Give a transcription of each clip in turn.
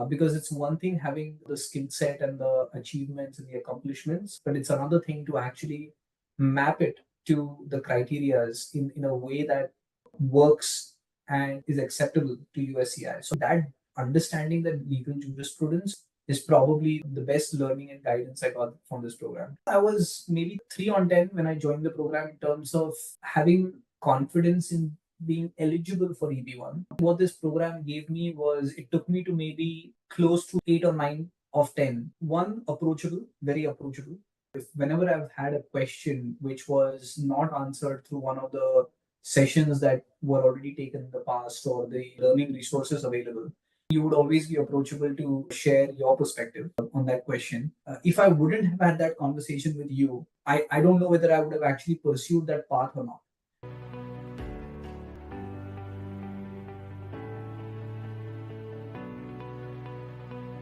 Because it's one thing having the skill set and the achievements and the accomplishments, but it's another thing to actually map it to the criterias in a way that works and is acceptable to USCI. So that understanding that legal jurisprudence is probably the best learning and guidance I got from this program. I was maybe 3 on 10 when I joined the program in terms of having confidence in being eligible for EB1. What this program gave me was it took me to maybe close to 8 or 9 of 10. One, approachable, very approachable. If whenever I've had a question which was not answered through one of the sessions that were already taken in the past or the learning resources available, you would always be approachable to share your perspective on that question. If I wouldn't have had that conversation with you, I don't know whether I would have actually pursued that path or not.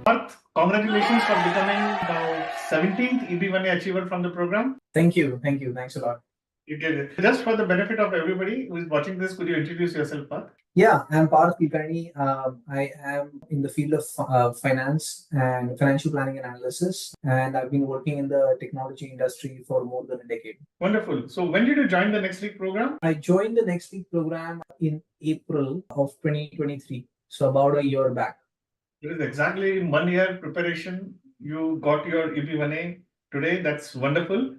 Parth, congratulations for becoming the 17th EB1A achiever from the program. Thank you. Thanks a lot. You did it. Just for the benefit of everybody who is watching this, could you introduce yourself, Parth? Yeah, I'm Parth. I am in the field of finance and financial planning and analysis, and I've been working in the technology industry for more than a decade. Wonderful. So when did you join the Next Week program? I joined the Next Week program in April of 2023, so about a year back. It is exactly in 1 year preparation. You got your EB1A today. That's wonderful.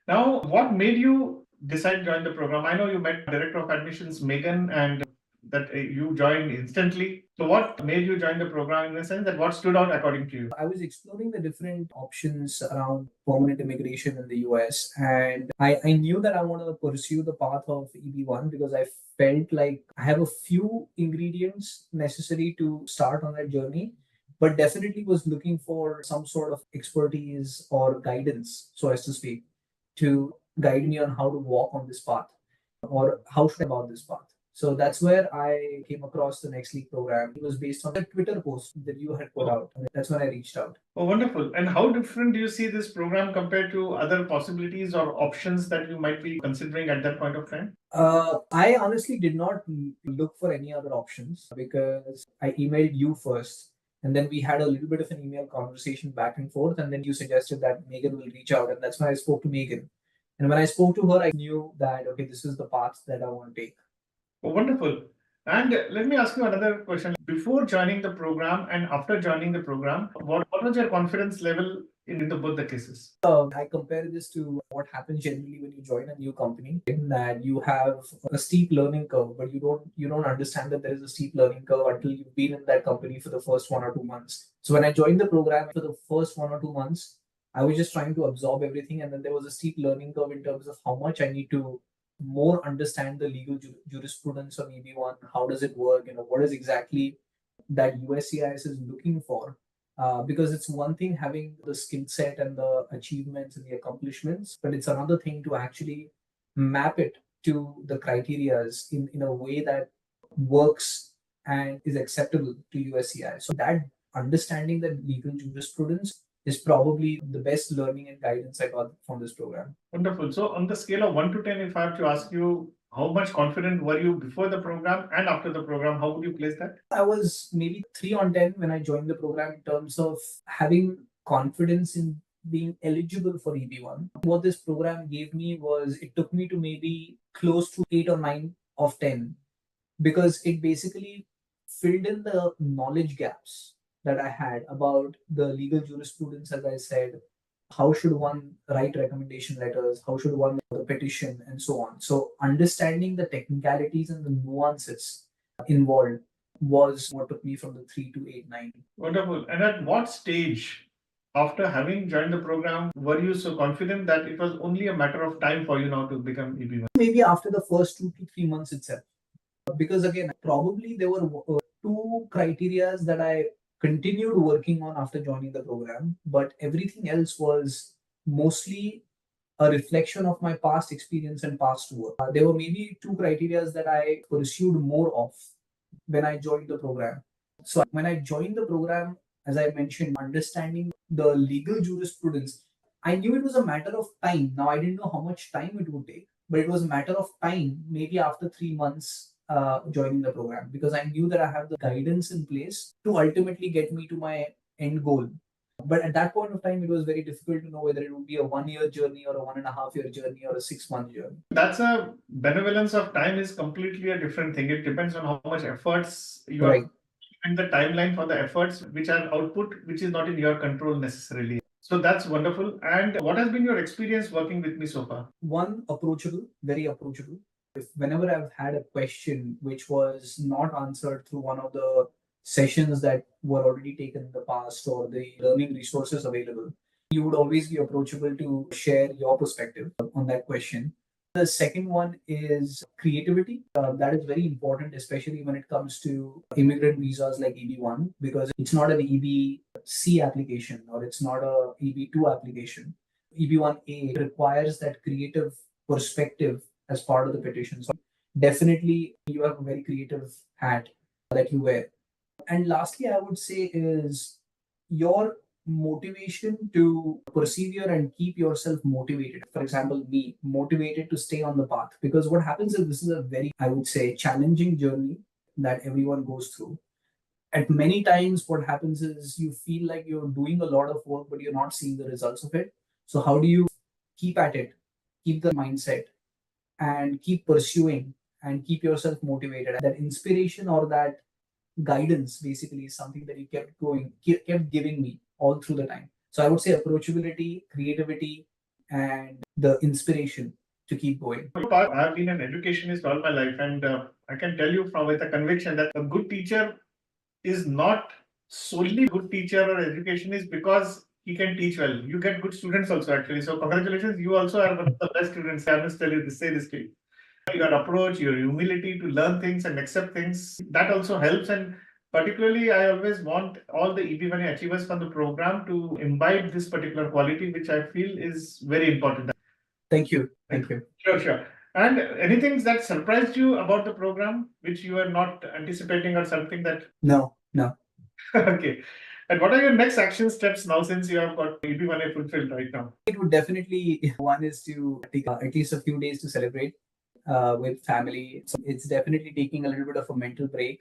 Now, what made you decide to join the program? I know you met Director of Admissions, Megan, and that you joined instantly. So what made you join the program in the sense that what stood out according to you? I was exploring the different options around permanent immigration in the US, and I knew that I wanted to pursue the path of EB1 because I felt like I have a few ingredients necessary to start on that journey, but definitely was looking for some sort of expertise or guidance, so as to speak, to guide me on how to walk on this path or how should I about this path. So that's where I came across the Next League program. It was based on the Twitter post that you had put out. And that's when I reached out. Oh, wonderful. And how different do you see this program compared to other possibilities or options that you might be considering at that point of time? I honestly did not look for any other options because I emailed you first. And then we had a little bit of an email conversation back and forth. And then you suggested that Megan will reach out. And that's when I spoke to Megan. And when I spoke to her, I knew that, okay, this is the path that I want to take. Oh, wonderful. And let me ask you another question. Before joining the program and after joining the program, what was your confidence level in both the cases? I compare this to what happens generally when you join a new company, in that you have a steep learning curve, but you don't understand that there is a steep learning curve until you've been in that company for the first 1 or 2 months. So when I joined the program for the first 1 or 2 months, I was just trying to absorb everything, and then there was a steep learning curve in terms of how much I need to more understand the legal jurisprudence on EB1. How does it work? What is exactly that USCIS is looking for? Because it's one thing having the skill set and the achievements and the accomplishments, but it's another thing to actually map it to the criterias in a way that works and is acceptable to USCI. So that understanding that legal jurisprudence is probably the best learning and guidance I got from this program. Wonderful. So on the scale of 1 to 10, if I have to ask you, how much confident were you before the program and after the program? How would you place that? I was maybe 3 on 10 when I joined the program in terms of having confidence in being eligible for EB1. What this program gave me was it took me to maybe close to 8 or 9 of 10 because it basically filled in the knowledge gaps that I had about the legal jurisprudence, as I said. How should one write recommendation letters? How should one write a petition, and so on? So, understanding the technicalities and the nuances involved was what took me from the 3 to 8, 9. Wonderful. And at what stage, after having joined the program, were you so confident that it was only a matter of time for you now to become EB1? Maybe after the first 2 to 3 months itself. Because again, probably there were 2 criterias that I continued working on after joining the program, but everything else was mostly a reflection of my past experience and past work. There were maybe 2 criterias that I pursued more of when I joined the program. So when I joined the program, as I mentioned, understanding the legal jurisprudence, I knew it was a matter of time. Now I didn't know how much time it would take, but it was a matter of time. Maybe after 3 months, joining the program, because I knew that I have the guidance in place to ultimately get me to my end goal. But at that point of time, it was very difficult to know whether it would be a 1 year journey or a 1.5 year journey or a 6 month journey. That's a benevolence of time is completely a different thing. It depends on how much efforts you Right. are and the timeline for the efforts which are output, which is not in your control necessarily. So that's wonderful. And what has been your experience working with me so far? One, approachable, very approachable. If whenever I've had a question which was not answered through one of the sessions that were already taken in the past or the learning resources available, you would always be approachable to share your perspective on that question. The second one is creativity. That is very important, especially when it comes to immigrant visas like EB1, because it's not an EB-C application or it's not a EB2 application. EB1A requires that creative perspective as part of the petition. So definitely you have a very creative hat that you wear. And lastly, I would say is your motivation to persevere and keep yourself motivated. For example, me motivated to stay on the path, because what happens is this is a very, I would say, challenging journey that everyone goes through. At many times, what happens is you feel like you're doing a lot of work, but you're not seeing the results of it. So, how do you keep at it, keep the mindset, and keep pursuing and keep yourself motivated? That inspiration or that guidance basically is something that you kept going, kept giving me all through the time. So I would say approachability, creativity, and the inspiration to keep going. I've been an educationist all my life, and I can tell you from with a conviction that a good teacher is not solely good teacher or educationist because he can teach well. You get good students also, actually. So congratulations, you also are one of the best students. I must tell you this, say this to you. Your approach, your humility to learn things and accept things, that also helps. And particularly, I always want all the EB1A achievers from the program to imbibe this particular quality, which I feel is very important. Thank you. Thank you. Sure, sure. And anything that surprised you about the program, which you were not anticipating or something that... No, no. Okay. And what are your next action steps now since you have got EB1A fulfilled right now? It would definitely, one is to take at least a few days to celebrate with family. So it's definitely taking a little bit of a mental break,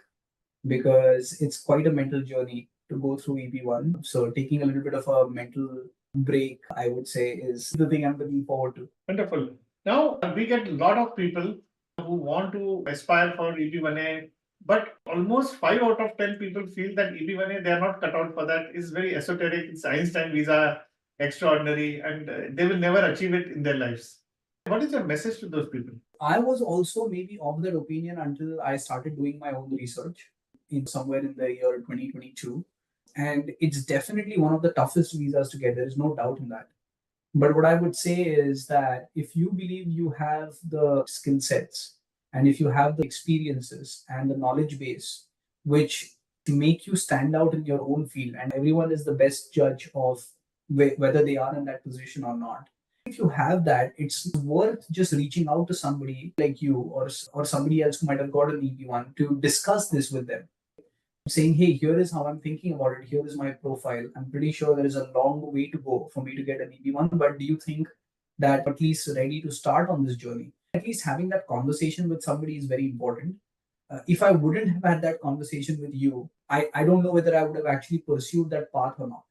because it's quite a mental journey to go through EB1. So taking a little bit of a mental break, I would say, is the thing I'm looking forward to. Wonderful. Now, we get a lot of people who want to aspire for EB1A, but almost 5 out of 10 people feel that EB1A, they are not cut out for that. It's very esoteric. It's Einstein visa, extraordinary, and they will never achieve it in their lives. What is your message to those people? I was also maybe of that opinion until I started doing my own research in somewhere in the year 2022. And it's definitely one of the toughest visas to get. There is no doubt in that. But what I would say is that if you believe you have the skill sets and if you have the experiences and the knowledge base, which make you stand out in your own field, and everyone is the best judge of whether they are in that position or not. If you have that, it's worth just reaching out to somebody like you or somebody else who might have got an EB1 to discuss this with them, saying, hey, here is how I'm thinking about it. Here is my profile. I'm pretty sure there is a long way to go for me to get an EB1, but do you think that at least ready to start on this journey? At least having that conversation with somebody is very important. If I wouldn't have had that conversation with you, I don't know whether I would have actually pursued that path or not.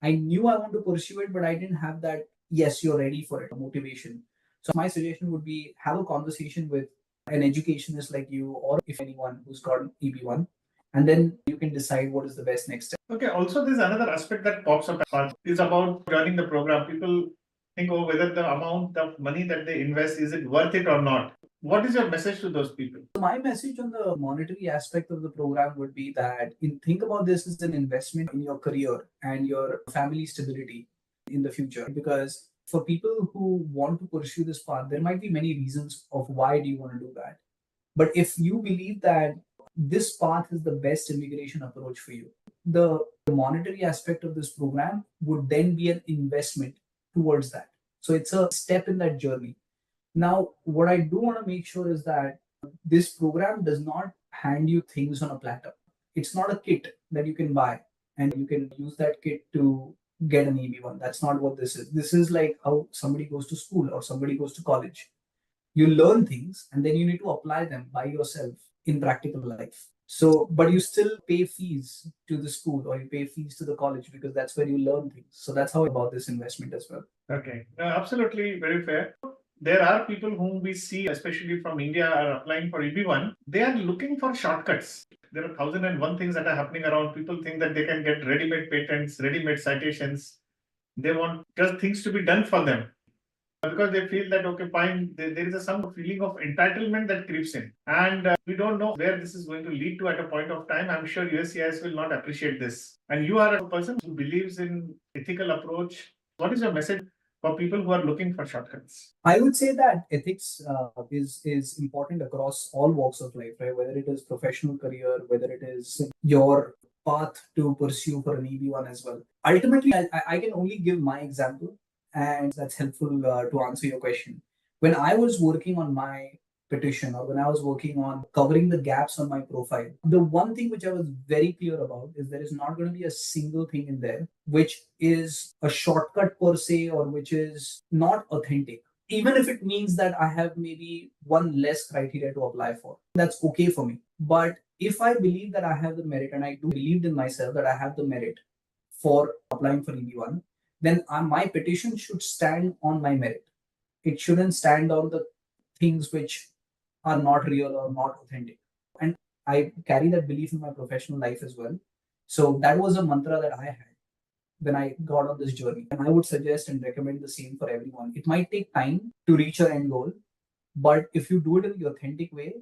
I knew I want to pursue it, but I didn't have that, yes, you're ready for it, motivation. So my suggestion would be have a conversation with an educationist like you, or if anyone who's got EB1, and then you can decide what is the best next step. Okay, also there's another aspect that pops up is about joining the program. People think, oh, whether the amount of money that they invest, is it worth it or not? What is your message to those people? So my message on the monetary aspect of the program would be that think about this as an investment in your career and your family stability in the future. Because for people who want to pursue this path, there might be many reasons of why do you want to do that. But if you believe that this path is the best immigration approach for you, the monetary aspect of this program would then be an investment towards that. So it's a step in that journey. Now, what I do want to make sure is that this program does not hand you things on a platter. It's not a kit that you can buy and you can use that kit to get an EB1. That's not what this is. This is like how somebody goes to school or somebody goes to college. You learn things and then you need to apply them by yourself in practical life. So, but you still pay fees to the school or you pay fees to the college because that's where you learn things. So that's how about this investment as well. Okay, absolutely very fair. There are people whom we see, especially from India, are applying for EB1. They are looking for shortcuts. There are 1,001 things that are happening around. People think that they can get ready-made patents, ready-made citations. They want just things to be done for them because they feel that, okay, fine, there is some feeling of entitlement that creeps in. And we don't know where this is going to lead to at a point of time. I'm sure USCIS will not appreciate this. And you are a person who believes in ethical approach. What is your message for people who are looking for shortcuts? I would say that ethics is important across all walks of life, right? Whether it is professional career, whether it is your path to pursue for an EB1 as well. Ultimately, I can only give my example, and that's helpful to answer your question. When I was working on my petition or when I was working on covering the gaps on my profile, the one thing which I was very clear about is there is not going to be a single thing in there which is a shortcut per se or which is not authentic. Even if it means that I have maybe one less criteria to apply for, that's okay for me. But if I believe that I have the merit and I do believe in myself that I have the merit for applying for EB1, then my petition should stand on my merit. It shouldn't stand on the things which are not real or not authentic. And I carry that belief in my professional life as well. So that was a mantra that I had when I got on this journey. And I would suggest and recommend the same for everyone. It might take time to reach your end goal, but if you do it in the authentic way,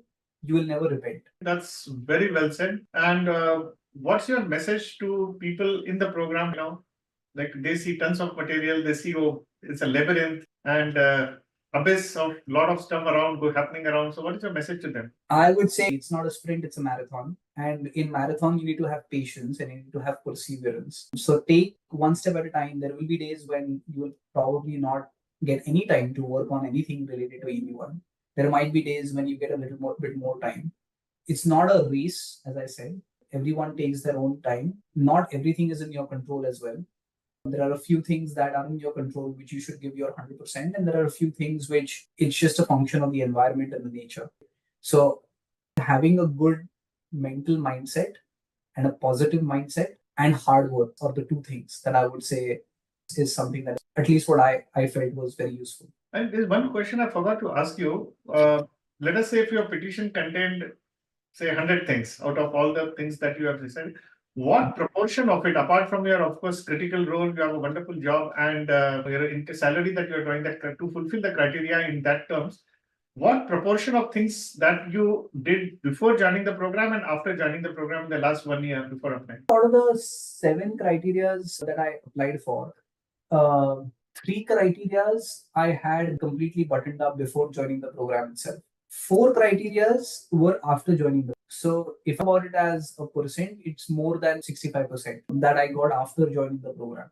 you will never repent. That's very well said. And what's your message to people in the program now? Like they see tons of material, they see, oh, it's a labyrinth and abyss of lot of stuff around happening around. So what is your message to them? I would say it's not a sprint, it's a marathon. And in marathon, you need to have patience and you need to have perseverance. So take one step at a time. There will be days when you will probably not get any time to work on anything related to EB1. There might be days when you get a bit more time. It's not a race, as I said. Everyone takes their own time. Not everything is in your control as well. There are a few things that are in your control which you should give your 100%, and there are a few things which it's just a function of the environment and the nature. So having a good mental mindset and a positive mindset and hard work are the two things that I would say is something that at least what I felt was very useful. And there's one question I forgot to ask you. Let us say if your petition contained, say, 100 things out of all the things that you have decided, what proportion of it, apart from your, of course, critical role, you have a wonderful job and your salary that you're drawing that to fulfill the criteria in that terms, what proportion of things that you did before joining the program and after joining the program in the last 1 year before applying? Out of the 7 criterias that I applied for, 3 criterias I had completely buttoned up before joining the program itself. 4 criterias were after joining the. So if about it as a percent, it's more than 65% that I got after joining the program.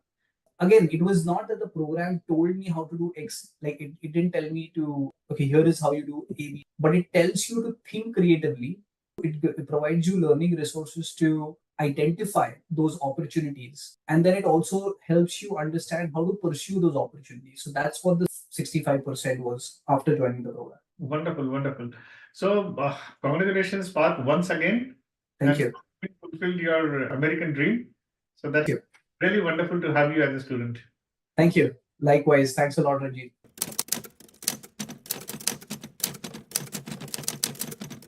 Again, it was not that the program told me how to do X. Like it didn't tell me to, okay, here is how you do AB, but it tells you to think creatively. It provides you learning resources to identify those opportunities. And then it also helps you understand how to pursue those opportunities. So that's what the 65% was after joining the program. Wonderful, wonderful. So congratulations, Parth, once again. Thank you. Fulfilled your American dream. So that's really wonderful to have you as a student. Thank you. Likewise. Thanks a lot, Ranjeet.